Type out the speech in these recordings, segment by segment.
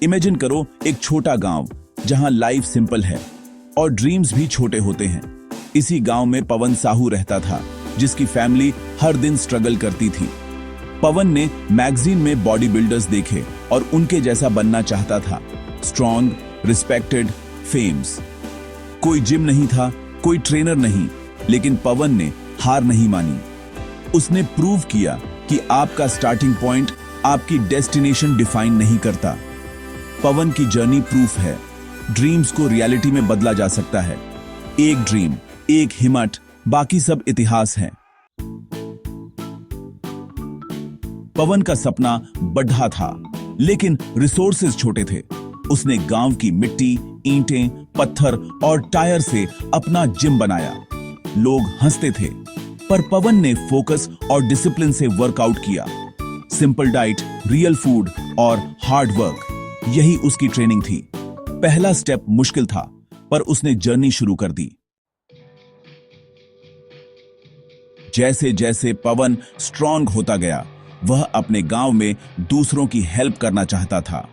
Imagine करो एक छोटा गांव जहां लाइफ सिंपल है और ड्रीम्स भी छोटे होते हैं। इसी गांव में पवन साहू रहता था, जिसकी फैमिली हर दिन स्ट्रगल करती थी। पवन ने मैगजीन में बॉडी बिल्डर्स देखे और उनके जैसा बनना चाहता था। Strong, respected, famous. कोई जिम नहीं था, कोई ट्रेनर नहीं, लेकिन पवन ने हार नहीं मानी। उसने प्रूव किया कि आपका स्टार्टिंग पॉइंट आपकी डेस्टिनेशन डिफाइन नहीं करता। पवन की जर्नी प्रूफ है, ड्रीम्स को रियलिटी में बदला जा सकता है। एक ड्रीम, एक हिम्मत, बाकी सब इतिहास है। पवन का सपना बड़ा था, लेकिन रिसोर्सेज छोटे थे। उसने गांव की मिट्टी, ईंटें, पत्थर और टायर से अपना जिम बनाया। लोग हंसते थे, पर पवन ने फोकस और डिसिप्लिन से वर्कआउट किया। सिंपल डाइट, रियल फूड और हार्ड वर्क, यही उसकी ट्रेनिंग थी। पहला स्टेप मुश्किल था, पर उसने जर्नी शुरू कर दी। जैसे जैसे पवन स्ट्रांग होता गया, वह अपने गांव में दूसरों की हेल्प करना चाहता था।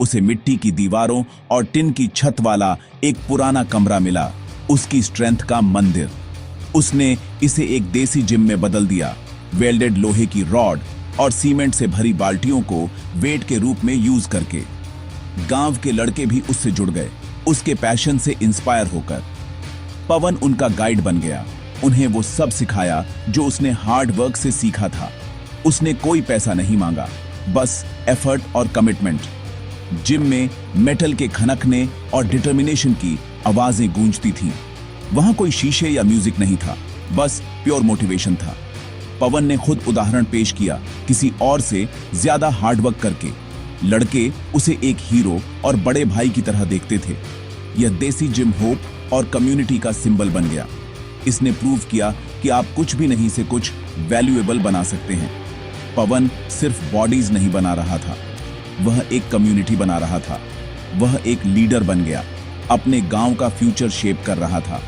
उसे मिट्टी की दीवारों और टिन की छत वाला एक पुराना कमरा मिला, उसकी स्ट्रेंथ का मंदिर। उसने इसे एक देसी जिम में बदल दिया। वेल्डेड लोहे की रॉड और सीमेंट से भरी बाल्टियों को वेट के रूप में यूज करके। गांव के लड़के भी उससे जुड़ गए, उसके पैशन से इंस्पायर होकर। पवन उनका गाइड बन गया, उन्हें वो सब सिखाया जो उसने हार्ड वर्क से सीखा था। उसने कोई पैसा नहीं मांगा, बस एफर्ट और कमिटमेंट। जिम में मेटल के खनकने और डिटर्मिनेशन की आवाजें गूंजती थीं। वहां कोई शीशे या म्यूजिक नहीं था, बस प्योर मोटिवेशन था। पवन ने खुद उदाहरण पेश किया, किसी और से ज्यादा हार्डवर्क करके। लड़के उसे एक हीरो और बड़े भाई की तरह देखते थे। यह देसी जिम होप और कम्युनिटी का सिंबल बन गया। इसने प्रूव किया कि आप कुछ भी नहीं से कुछ वैल्यूएबल बना सकते हैं। पवन सिर्फ बॉडीज नहीं बना रहा था, वह एक कम्युनिटी बना रहा था। वह एक लीडर बन गया, अपने गांव का फ्यूचर शेप कर रहा था।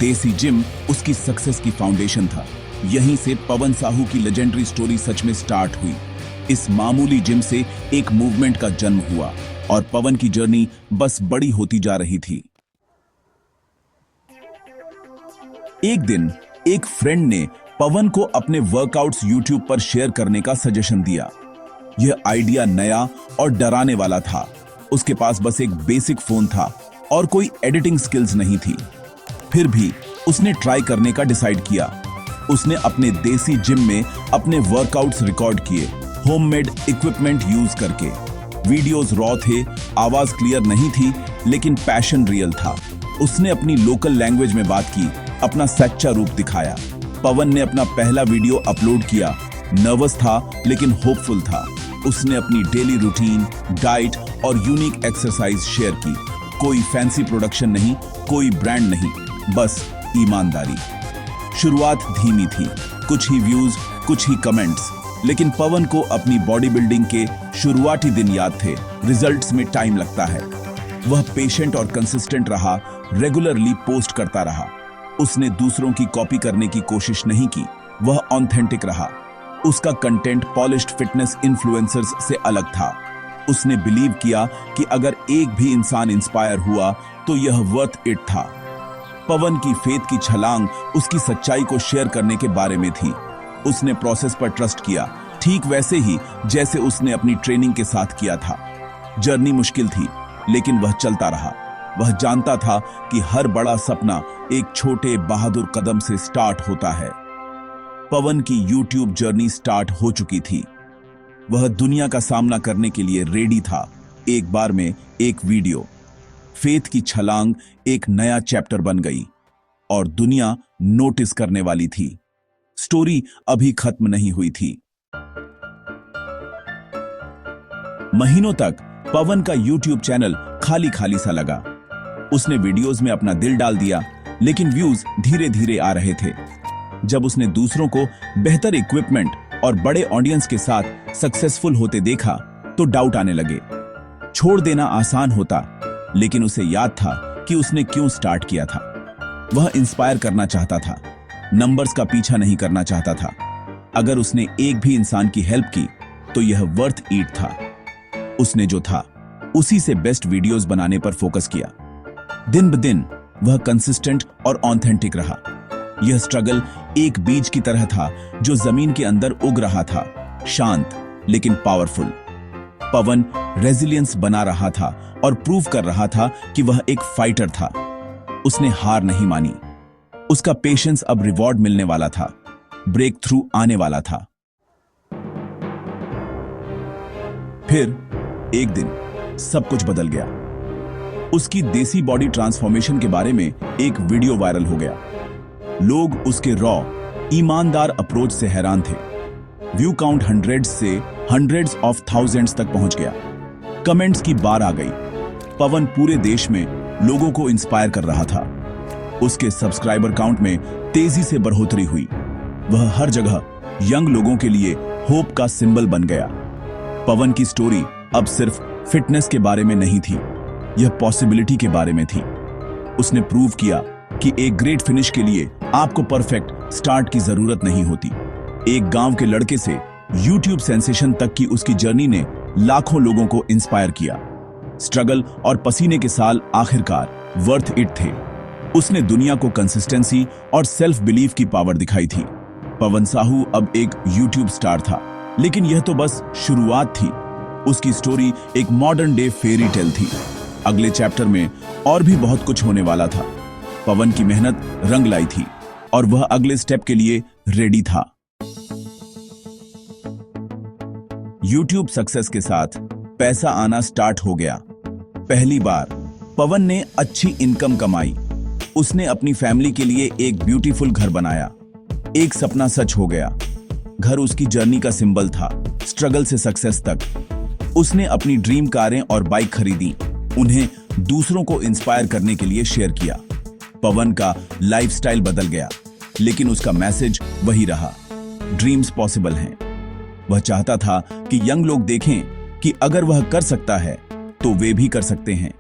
देसी जिम उसकी सक्सेस की फाउंडेशन था। यहीं से पवन साहू की लेजेंडरी स्टोरी सच में स्टार्ट हुई। इस मामूली जिम से एक मूवमेंट का जन्म हुआ और पवन की जर्नी बस बड़ी होती जा रही थी। एक दिन एक फ्रेंड ने पवन को अपने वर्कआउट्स यूट्यूब पर शेयर करने का सजेशन दिया। यह आइडिया नया और डराने वाला था। उसके पास बस एक बेसिक फोन था और कोई एडिटिंग स्किल्स नहीं थी। फिर भी उसने ट्राई करने का डिसाइड किया। उसने अपने देसी जिम में अपने वर्कआउट्स रिकॉर्ड किए, होममेड इक्विपमेंट यूज करके। वीडियोस रॉ थे, आवाज क्लियर नहीं थी, लेकिन पैशन रियल था। उसने अपनी लोकल लैंग्वेज में बात की, अपना सच्चा रूप दिखाया। पवन ने अपना पहला वीडियो अपलोड किया। नर्वस था लेकिन होपफुल था। उसने अपनी डेली रूटीन, डाइट और यूनिक एक्सरसाइज शेयर की। कोई फैंसी प्रोडक्शन नहीं, कोई ब्रांड नहीं, बस ईमानदारी। शुरुआत धीमी थी, कुछ ही व्यूज, कुछ ही कमेंट्स, लेकिन पवन को अपनी बॉडी बिल्डिंग के शुरुआती दिन याद थे। रिजल्ट्स में टाइम लगता है। वह पेशेंट और कंसिस्टेंट रहा, रेगुलरली पोस्ट करता रहा। उसने दूसरों की कॉपी करने की कोशिश नहीं की, वह ऑथेंटिक रहा। उसका कंटेंट पॉलिश्ड फिटनेस इन्फ्लुएंसर्स से अलग था। उसने बिलीव किया कि अगर एक भी इंसान इंस्पायर हुआ तो यह वर्थ इट था। पवन की फेथ की छलांग उसकी सच्चाई को शेयर करने के बारे में थी। उसने प्रोसेस पर ट्रस्ट किया, ठीक वैसे ही जैसे उसने अपनी ट्रेनिंग के साथ किया था। जर्नी मुश्किल थी, लेकिन वह चलता रहा। वह जानता था कि हर बड़ा सपना एक छोटे बहादुर कदम से स्टार्ट होता है। पवन की यूट्यूब जर्नी स्टार्ट हो चुकी थी। वह दुनिया का सामना करने के लिए रेडी था। एक बार में एक वीडियो, फेथ की छलांग एक नया चैप्टर बन गई और दुनिया नोटिस करने वाली थी। स्टोरी अभी खत्म नहीं हुई थी। महीनों तक पवन का यूट्यूब चैनल खाली खाली सा लगा। उसने वीडियोस में अपना दिल डाल दिया, लेकिन व्यूज धीरे धीरे आ रहे थे। जब उसने दूसरों को बेहतर इक्विपमेंट और बड़े ऑडियंस के साथ सक्सेसफुल होते देखा तो डाउट आने लगे। छोड़ देना आसान होता, लेकिन उसे याद था कि उसने क्यों स्टार्ट किया था। वह इंस्पायर करना चाहता था, नंबर्स का पीछा नहीं करना चाहता था। अगर उसने एक भी इंसान की हेल्प की तो यह वर्थ इट था। उसने जो था उसी से बेस्ट वीडियोस बनाने पर फोकस किया। दिन ब दिन वह कंसिस्टेंट और ऑथेंटिक रहा। यह स्ट्रगल एक बीज की तरह था जो जमीन के अंदर उग रहा था, शांत लेकिन पावरफुल। पवन रेजिलियंस बना रहा था और प्रूव कर रहा था कि वह एक फाइटर था। उसने हार नहीं मानी। उसका पेशेंस अब रिवॉर्ड मिलने वाला था, ब्रेक थ्रू आने वाला था। फिर एक दिन सब कुछ बदल गया। उसकी देसी बॉडी ट्रांसफॉर्मेशन के बारे में एक वीडियो वायरल हो गया। लोग उसके रॉ, ईमानदार अप्रोच से हैरान थे। व्यू काउंट हंड्रेड्स से हंड्रेड्स ऑफ थाउजेंड्स तक पहुंच गया। कमेंट्स की बार आ गई। पवन पूरे देश में लोगों को इंस्पायर कर रहा था। उसके सब्सक्राइबर काउंट में तेजी से बढ़ोतरी हुई। वह हर जगह यंग लोगों के लिए होप का सिंबल बन गया। पवन की स्टोरी अब सिर्फ फिटनेस के बारे में नहीं थी, यह पॉसिबिलिटी के बारे में थी। उसने प्रूव किया कि एक ग्रेट फिनिश के लिए आपको परफेक्ट स्टार्ट की जरूरत नहीं होती। एक गांव के लड़के से यूट्यूब सेंसेशन तक की उसकी जर्नी ने लाखों लोगों को इंस्पायर किया। स्ट्रगल और पसीने के साल आखिरकार वर्थ इट थे। उसने दुनिया को कंसिस्टेंसी और सेल्फ बिलीफ की पावर दिखाई थी। पवन साहू अब एक यूट्यूब स्टार था, लेकिन यह तो बस शुरुआत थी। उसकी स्टोरी एक मॉडर्न डे फेरी टेल थी। अगले चैप्टर में और भी बहुत कुछ होने वाला था। पवन की मेहनत रंग लाई थी और वह अगले स्टेप के लिए रेडी था। यूट्यूब सक्सेस के साथ पैसा आना स्टार्ट हो गया। पहली बार पवन ने अच्छी इनकम कमाई। उसने अपनी फैमिली के लिए एक ब्यूटीफुल घर बनाया। एक सपना सच हो गया। घर उसकी जर्नी का सिंबल था, स्ट्रगल से सक्सेस तक। उसने अपनी ड्रीम कारें और बाइक खरीदी, उन्हें दूसरों को इंस्पायर करने के लिए शेयर किया। पवन का लाइफस्टाइल बदल गया, लेकिन उसका मैसेज वही रहा, ड्रीम्स पॉसिबल हैं। वह चाहता था कि यंग लोग देखें कि अगर वह कर सकता है तो वे भी कर सकते हैं।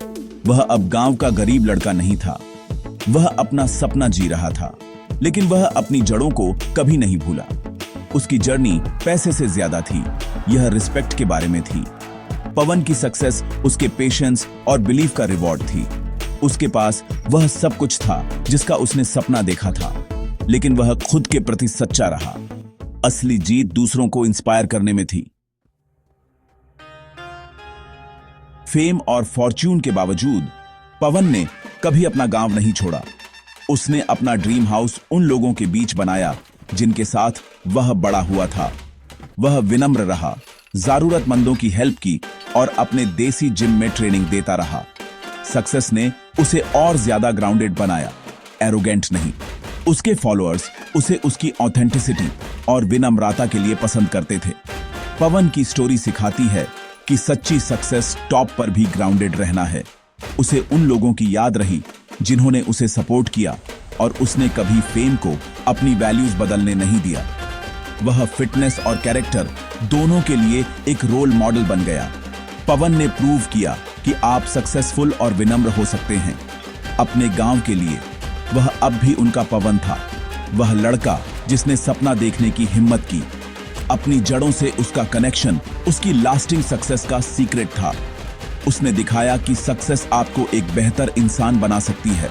वह अब गांव का गरीब लड़का नहीं था। वह अपना सपना जी रहा था, लेकिन वह अपनी जड़ों को कभी नहीं भूला। उसकी जर्नी पैसे से ज्यादा थी, यह रिस्पेक्ट के बारे में थी। पवन की सक्सेस उसके पेशेंस और बिलीफ का रिवॉर्ड थी। उसके पास वह सब कुछ था जिसका उसने सपना देखा था, लेकिन वह खुद के प्रति सच्चा रहा। असली जीत दूसरों को इंस्पायर करने में थी। फेम और फॉर्च्यून के बावजूद पवन ने कभी अपना गांव नहीं छोड़ा। उसने अपना ड्रीम हाउस उन लोगों के बीच बनाया जिनके साथ वह बड़ा हुआ था। वह विनम्र रहा, जरूरतमंदों की हेल्प की और अपने देसी जिम में ट्रेनिंग देता रहा। सक्सेस ने उसे और ज्यादा ग्राउंडेड बनाया, एरोगेंट नहीं। उसके फॉलोअर्स उसे उसकी ऑथेंटिसिटी और विनम्रता के लिए पसंद करते थे। पवन की स्टोरी सिखाती है कि सच्ची सक्सेस टॉप पर भी ग्राउंडेड रहना है। उसे उन लोगों की याद रही जिन्होंने उसे सपोर्ट किया और उसने कभी फेम को अपनी वैल्यूज बदलने नहीं दिया। वह फिटनेस और कैरेक्टर दोनों के लिए एक रोल मॉडल बन गया। पवन ने प्रूव किया कि आप सक्सेसफुल और विनम्र हो सकते हैं। अपने गांव के लिए वह अब भी उनका पवन था, वह लड़का जिसने सपना देखने की हिम्मत की। अपनी जड़ों से उसका कनेक्शन उसकी लास्टिंग सक्सेस का सीक्रेट था। उसने दिखाया कि सक्सेस आपको एक बेहतर इंसान बना सकती है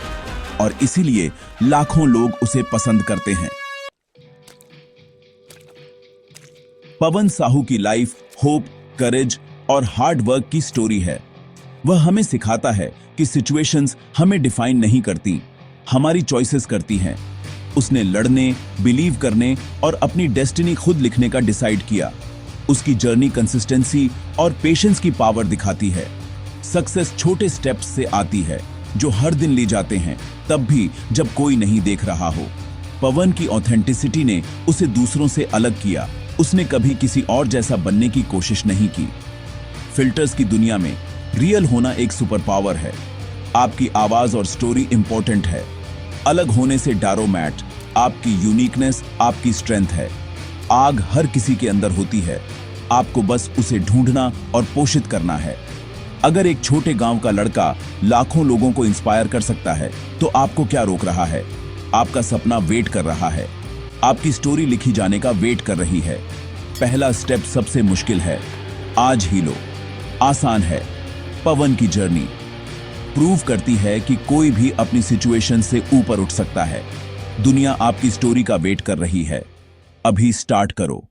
और इसीलिए लाखों लोग उसे पसंद करते हैं। पवन साहू की लाइफ होप, करेज और हार्ड वर्क की स्टोरी है। वह हमें सिखाता है कि सिचुएशंस हमें डिफाइन नहीं करती, हमारी चॉइसेस करती हैं। उसने लड़ने, बिलीव करने और अपनी डेस्टिनी खुद लिखने का डिसाइड किया। उसकी जर्नी कंसिस्टेंसी और पेशेंस की पावर दिखाती है। सक्सेस छोटे स्टेप्स से आती है जो हर दिन ली जाते हैं, तब भी जब कोई नहीं देख रहा हो। पवन की ऑथेंटिसिटी ने उसे दूसरों से अलग किया। उसने कभी किसी और जैसा बनने की कोशिश नहीं की। फिल्टर्स की दुनिया में रियल होना एक सुपर पावर है। आपकी आवाज और स्टोरी इंपॉर्टेंट है। अलग होने से डरो मैट। आपकी यूनिकनेस आपकी स्ट्रेंथ है। आग हर किसी के अंदर होती है, आपको बस उसे ढूंढना और पोषित करना है। अगर एक छोटे गांव का लड़का लाखों लोगों को इंस्पायर कर सकता है, तो आपको क्या रोक रहा है? आपका सपना वेट कर रहा है, आपकी स्टोरी लिखी जाने का वेट कर रही है। पहला स्टेप सबसे मुश्किल है, आज ही लो। आसान है, पवन की जर्नी प्रूव करती है कि कोई भी अपनी सिचुएशन से ऊपर उठ सकता है। दुनिया आपकी स्टोरी का वेट कर रही है। अभी स्टार्ट करो।